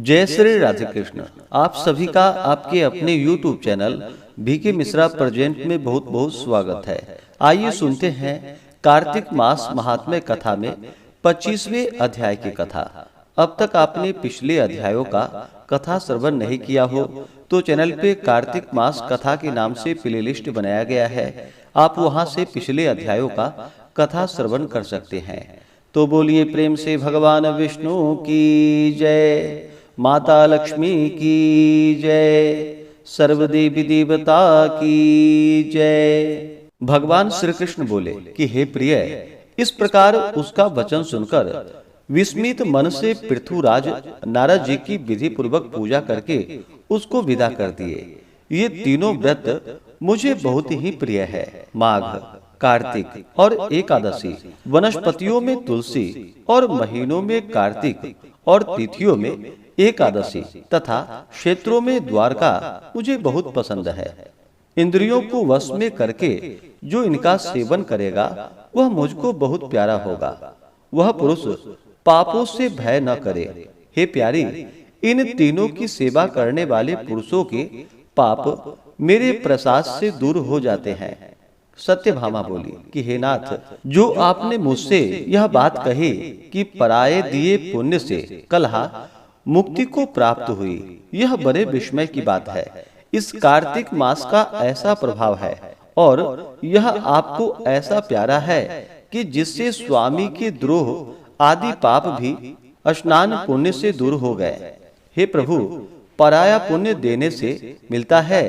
जय श्री राधे कृष्ण। आप सभी का आपके अपने YouTube channel B K Mishra present में बहुत बहुत स्वागत है। आइए सुनते हैं कार्तिक मास महात्म्य कथा में 25वें अध्याय की कथा। अब तक आपने पिछले अध्यायों का कथा श्रवण नहीं किया हो तो चैनल पे कार्तिक मास कथा के नाम से प्लेलिस्ट बनाया गया है। आप वहां से पिछले अध्यायों का कथा श्रवण कर सकते हैं। तो बोलिए प्रेम से भगवान विष्णु की जय, माता लक्ष्मी की जय, सर्वदेवी देवता की जय। भगवान श्री कृष्ण बोले कि हे प्रिय, इस प्रकार उसका वचन सुनकर विस्मित मन से पृथुराज नारद जी की विधि पूर्वक पूजा करके उसको विदा कर दिए। ये तीनों व्रत मुझे बहुत ही प्रिय है। माघ, कार्तिक और एकादशी, वनस्पतियों में तुलसी और महीनों में कार्तिक और तिथियों में एकादशी तथा क्षेत्रों में द्वारका मुझे बहुत पसंद है। इंद्रियों को वश में करके जो इनका सेवन करेगा वह मुझको बहुत प्यारा होगा। वह पुरुष पापों से भय न करे। हे प्यारी, इन तीनों की सेवा करने वाले पुरुषों के पाप मेरे प्रसाद से दूर हो जाते हैं। सत्यभामा बोली कि हे नाथ, जो आपने मुझसे यह बात कही कि पराये दिए पुण्य से कलहा मुक्ति को प्राप्त हुई, यह बड़े विस्मय की बात है। इस कार्तिक मास का ऐसा प्रभाव है और यह आपको ऐसा प्यारा है कि जिससे स्वामी के द्रोह आदि पाप भी स्नान पुण्य से दूर हो गए। हे प्रभु, पराया पुण्य देने से मिलता है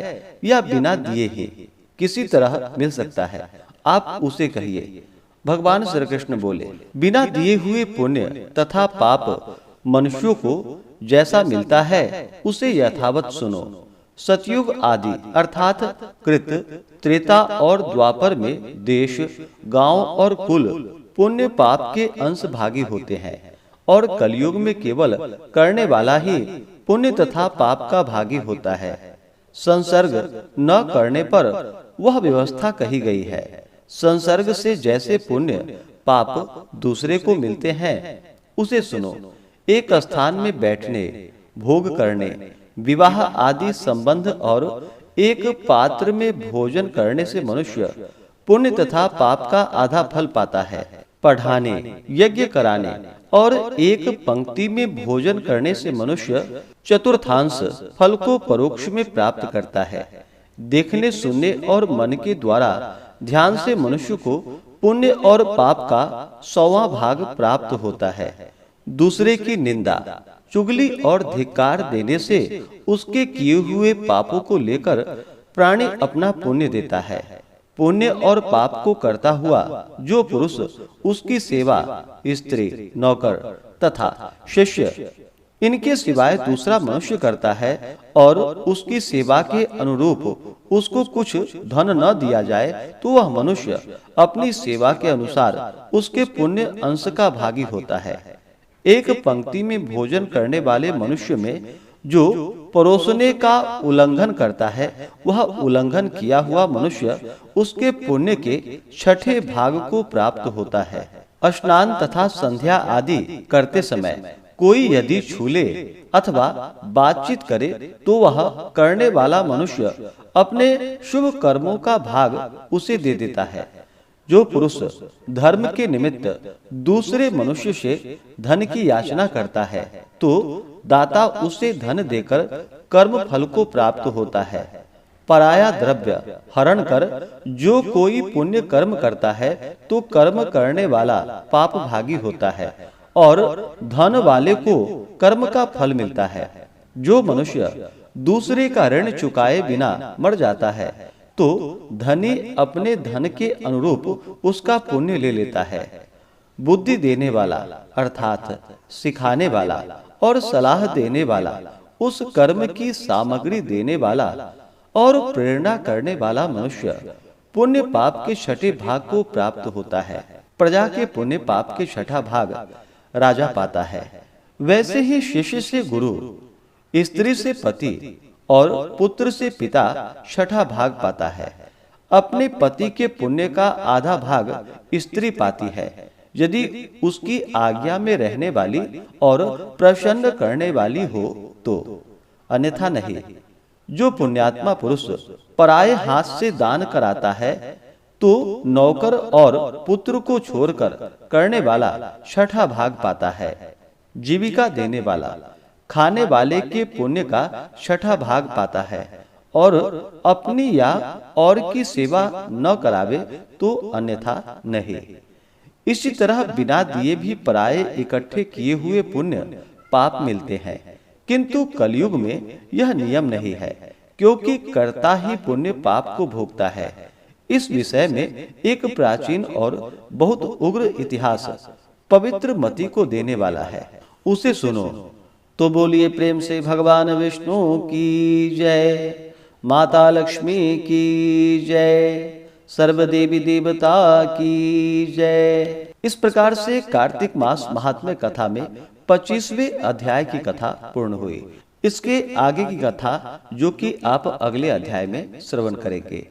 या बिना दिए ही किसी तरह मिल सकता है? आप उसे कहिए। भगवान श्री कृष्ण बोले, बिना दिए हुए पुण्य तथा पाप मनुष्यों को जैसा मिलता है उसे यथावत सुनो। सतयुग आदि अर्थात कृत, त्रेता और द्वापर में देश, गांव और कुल पुण्य पाप के अंश भागी होते हैं और कलयुग में केवल करने वाला ही पुण्य तथा पाप का भागी होता है। संसर्ग न करने पर वह व्यवस्था कही गई है। संसर्ग से जैसे पुण्य पाप दूसरे को मिलते हैं उसे सुनो। एक स्थान में बैठने, भोग करने, विवाह आदि संबंध और एक पात्र में भोजन करने से मनुष्य पुण्य तथा पाप का आधा फल पाता है। पढ़ाने, यज्ञ कराने और एक पंक्ति में भोजन करने से मनुष्य चतुर्थांश फल को परोक्ष में प्राप्त करता है। देखने, सुनने और मन के द्वारा ध्यान से मनुष्य को पुण्य और पाप का 100वां भाग प्राप्त होता है। दूसरे की निंदा, चुगली और धिक्कार देने से उसके किए हुए पापों को लेकर प्राणी अपना पुण्य देता है। पुण्य और पाप को करता हुआ जो पुरुष उसकी सेवा स्त्री, नौकर तथा शिष्य इनके सिवाय दूसरा मनुष्य करता है और उसकी सेवा के अनुरूप उसको कुछ धन न दिया जाए तो वह मनुष्य अपनी सेवा के अनुसार उसके पुण्य अंश का भागी होता है। एक पंक्ति में भोजन करने वाले मनुष्य में जो परोसने का उल्लंघन करता है, वह उल्लंघन किया हुआ मनुष्य उसके पुण्य के 6ठे भाग को प्राप्त होता है। स्नान तथा संध्या आदि करते समय कोई यदि छूले अथवा बातचीत करे तो वह करने वाला मनुष्य अपने शुभ कर्मों का भाग उसे दे देता है। जो पुरुष धर्म के निमित्त दूसरे मनुष्य से धन की याचना करता है तो दाता उसे धन देकर कर्म फल को प्राप्त होता है। पराया द्रव्य हरण कर जो कोई पुण्य कर्म करता है तो कर्म करने वाला पाप भागी होता है और धन वाले को कर्म का फल मिलता है। जो मनुष्य दूसरे का ऋण चुकाए बिना मर जाता है तो धनी अपने धन के अनुरूप उसका पुण्य ले लेता है। बुद्धि देने वाला अर्थात सिखाने वाला और सलाह देने वाला, उस कर्म की सामग्री देने वाला और प्रेरणा करने वाला मनुष्य पुण्य पाप के 6ठे भाग को प्राप्त होता है। प्रजा के पुण्य पाप के 6ठा भाग राजा पाता है। वैसे ही शिष्य से गुरु, स्त्री से पति और पुत्र से पिता 6ठा भाग पाता है। अपने पति के पुण्य का आधा भाग स्त्री पाती है। यदि उसकी आज्ञा में रहने वाली और प्रसन्न करने वाली हो तो, अन्यथा नहीं। जो पुण्यात्मा पुरुष पराये हाथ से दान कराता है तो नौकर और पुत्र को छोड़कर करने वाला छठा भाग पाता है। जीविका देने वाला खाने वाले के पुण्य का छठा भाग पाता है और अपनी या और की सेवा न करावे तो अन्यथा नहीं। इसी तरह बिना दिए भी पराये इकट्ठे किए हुए पुण्य पाप मिलते हैं, किंतु कलयुग में यह नियम नहीं है, क्योंकि कर्ता ही पुण्य पाप को भोगता है। इस विषय में एक प्राचीन और बहुत उग्र इतिहास पवित्र मति को देने वाला है, उसे सुनो। तो बोलिए प्रेम से भगवान विष्णु की जय, माता लक्ष्मी की जय, सर्व देवी देवता की जय। इस प्रकार से कार्तिक मास महात्म्य कथा में 25वें अध्याय की कथा पूर्ण हुई। इसके आगे की कथा जो कि आप अगले अध्याय में श्रवण करेंगे।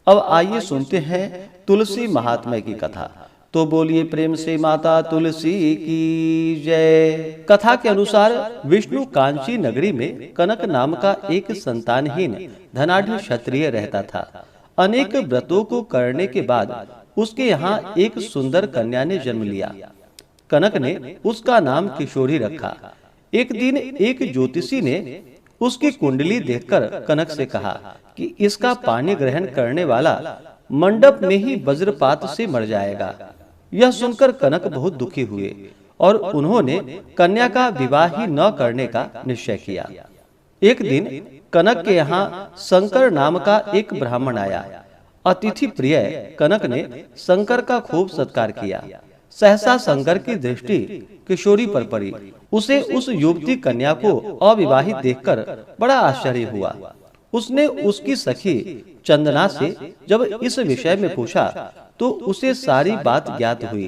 अब आइए सुनते हैं तुलसी महात्म्य की कथा। तो बोलिए प्रेम से माता तुलसी की जय। कथा के अनुसार विष्णु कांची नगरी में कनक नाम का एक संतानहीन धनाढ़ क्षत्रिय रहता था। अनेक व्रतों को करने के बाद उसके यहाँ एक सुंदर कन्या ने जन्म लिया। कनक ने उसका नाम किशोरी रखा। एक दिन एक ज्योतिषी ने उसकी कुंडली देखकर कनक से कहा कि इसका पानी ग्रहण करने वाला मंडप में ही वज्रपात से मर जाएगा। यह सुनकर कनक बहुत दुखी हुए और उन्होंने कन्या का विवाह ही न करने का निश्चय किया। एक दिन कनक के यहाँ शंकर नाम का एक ब्राह्मण आया। अतिथि प्रिय कनक ने शंकर का खूब सत्कार किया। सहसा शंकर की दृष्टि किशोरी पर पड़ी। उसे उस युवती कन्या को अविवाहित देखकर बड़ा आश्चर्य हुआ। उसने उसकी सखी चंदना से जब इस विषय में पूछा तो उसे सारी बात ज्ञात हुई।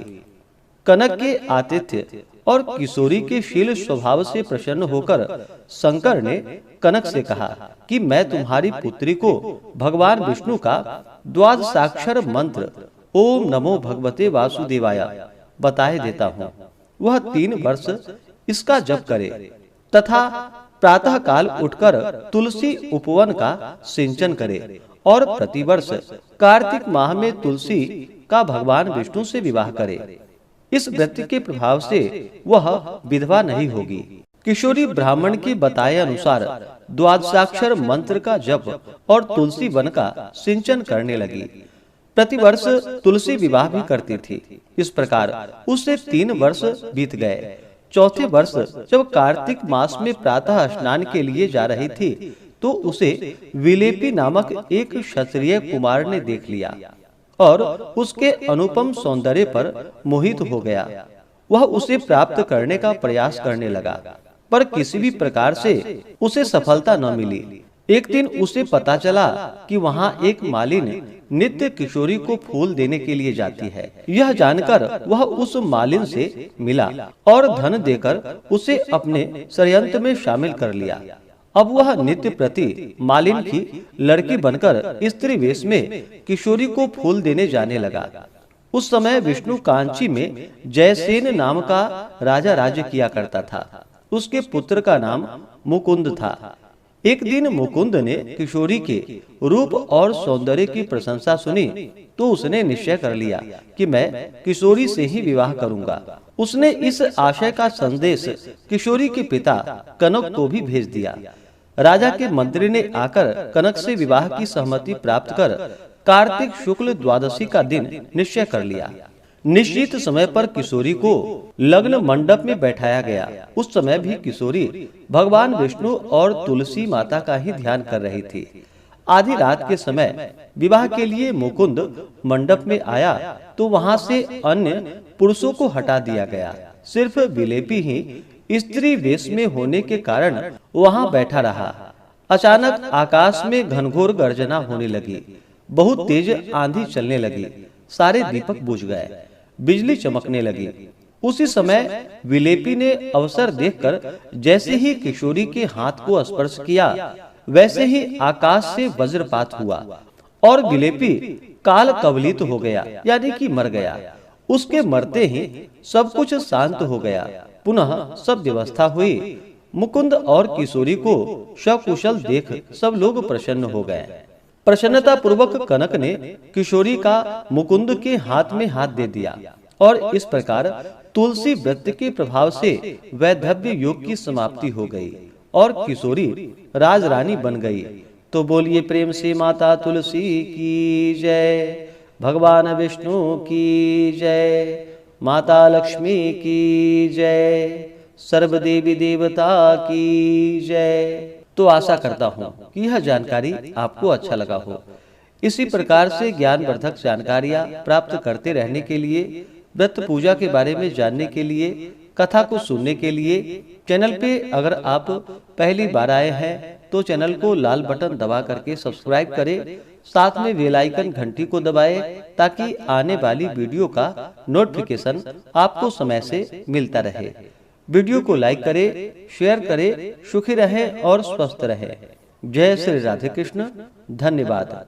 कनक के आतिथ्य और किशोरी के शील स्वभाव से प्रसन्न होकर शंकर ने कनक से कहा कि मैं तुम्हारी पुत्री को भगवान विष्णु का द्वादशाक्षर मंत्र ओम नमो भगवते वासुदेवाय बताए देता हूँ। वह 3 वर्ष इसका जप करे तथा प्रातः काल उठकर तुलसी उपवन का सिंचन करे और प्रतिवर्ष कार्तिक माह में तुलसी का भगवान विष्णु से विवाह करे। इस व्रत के प्रभाव से वह विधवा नहीं होगी। किशोरी ब्राह्मण के बताए अनुसार द्वादशाक्षर मंत्र का जप और तुलसी वन का सिंचन करने लगी। प्रतिवर्ष तुलसी विवाह भी करती थी। इस प्रकार उससे 3 वर्ष बीत गए। चौथे वर्ष जब कार्तिक मास में प्रातः स्नान के लिए जा रही थी तो उसे विलेपी नामक एक क्षत्रिय कुमार ने देख लिया और उसके अनुपम सौंदर्य पर मोहित हो गया। वह उसे प्राप्त करने का प्रयास करने लगा, पर किसी भी प्रकार से उसे सफलता न मिली। एक दिन उसे पता चला कि वहाँ एक मालिन नित्य किशोरी को फूल देने के लिए जाती है। यह जानकर वह उस मालिन से मिला और धन देकर उसे अपने षड्यंत्र में शामिल कर लिया। अब वह नित्य प्रति मालिन की लड़की बनकर स्त्री वेश में किशोरी को फूल देने जाने लगा। उस समय विष्णु कांची में जयसेन नाम का राजा राज्य किया करता था। उसके पुत्र का नाम मुकुंद था। एक दिन मुकुंद ने किशोरी के रूप और सौंदर्य की प्रशंसा सुनी तो उसने निश्चय कर लिया कि मैं किशोरी से ही विवाह करूंगा। उसने इस आशय का संदेश किशोरी के पिता कनक को भी भेज दिया। राजा के मंत्री ने आकर कनक से विवाह की सहमति प्राप्त कर कार्तिक शुक्ल द्वादशी का दिन निश्चय कर लिया। निश्चित समय पर किशोरी को लग्न मंडप में बैठाया गया। उस समय भी किशोरी भगवान विष्णु और तुलसी माता का ही ध्यान कर रही थी। आधी रात के समय विवाह के लिए मुकुंद मंडप में आया तो वहां से अन्य पुरुषों को हटा दिया गया। सिर्फ विलेपी ही स्त्री वेश में होने के कारण वहां बैठा रहा। अचानक आकाश में घनघोर गर्जना होने लगी। बहुत तेज आंधी चलने लगी। सारे दीपक बुझ गए। बिजली चमकने लगी। उसी समय विलेपी ने अवसर देखकर जैसे ही किशोरी के हाथ को स्पर्श किया वैसे ही आकाश से वज्रपात हुआ और विलेपी काल कवलित हो गया, यानी कि मर गया। उसके मरते ही सब कुछ शांत हो गया। पुनः सब व्यवस्था हुई। मुकुंद और किशोरी को सकुशल देख सब लोग प्रसन्न हो गए। प्रसन्नता पूर्वक कनक ने किशोरी का मुकुंद के हाथ में हाथ दे दिया और इस प्रकार तुलसी व्रत के प्रभाव से वैधव्य योग की समाप्ति हो गई और किशोरी राजरानी बन गई। तो बोलिए प्रेम से माता तुलसी की जय, भगवान विष्णु की जय, माता लक्ष्मी की जय, सर्व देवी देवता की जय। तो आशा करता हूँ कि यह जानकारी आपको अच्छा लगा हो। इसी प्रकार से ज्ञानवर्धक जानकारियाँ प्राप्त करते रहने के लिए, व्रत पूजा के बारे में जानने के लिए, कथा को सुनने के लिए चैनल पे अगर आप पहली बार आए हैं तो चैनल को लाल बटन दबा करके सब्सक्राइब करें, साथ में बेल आइकन घंटी को दबाएं ताकि आने वाली वीडियो का नोटिफिकेशन आपको समय से मिलता रहे। वीडियो को लाइक करें, शेयर करें। सुखी रहें और स्वस्थ रहें। जय श्री राधे कृष्ण। धन्यवाद।